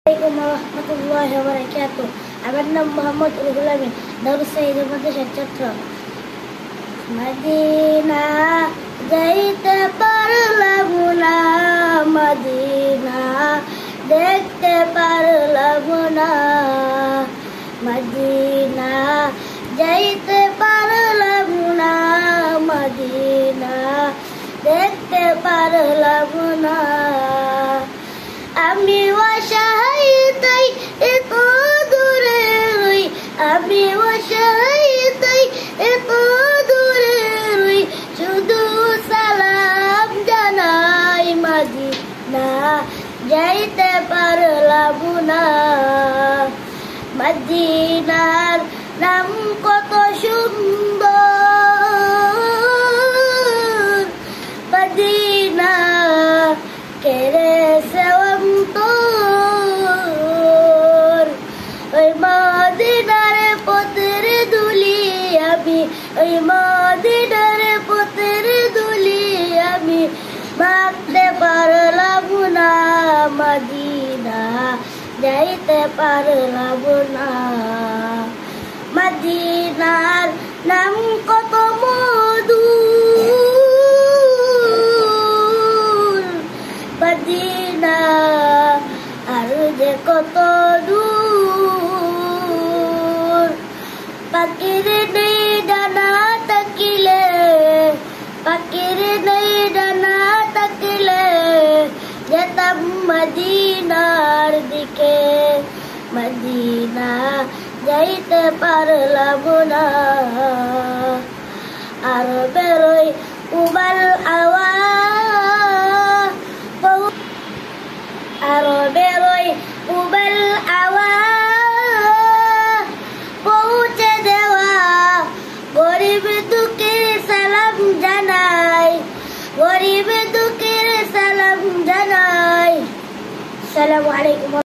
Assalamualaikum warahmatullahi wabarakatuh. আমার নাম মোহাম্মদ রুহুল আমিন, দারুস সাঈদের মাদ্রাসার ছাত্র। মদিনা যাইতে পারলাম না, মদিনা দেখতে পারলাম না, মদিনা যাইতে পারলাম না, মদিনা দেখতে পারলাম না। আমি অসহায় তাই এত দূরে রই, আমি অসহায় তাই এত দূরে রই, শুধু সালাম জানাই মদিনা যাইতে পারলাম না। মদিনার নাম কত সুন্দর, মদিনা কেড়েছে অন্তর। ওই মদিনার পথের ধুলি আমি, ওই মদিনার পথের ধুলি আমি মাখতে পারলাম না, মদিনা যাইতে পারলাম না। মদিনার নাম কত মধুর, মদিনা আর যে কত দূর। পাখির নেই ডানা থাকিলে, পাখির নেই ডানা থাকিলে যেতাম মদিনার দিকে, মদিনা যাইতে পারলাম না। আর বেরোই উবাল আওয়া, আরো বেরোই উবাল আওয়া, পৌঁছে দেওয়া গরিব দুঃখের সালাম জানাই, গরিব দুঃখের সালাম জানাই। আসসালামু আলাইকুম।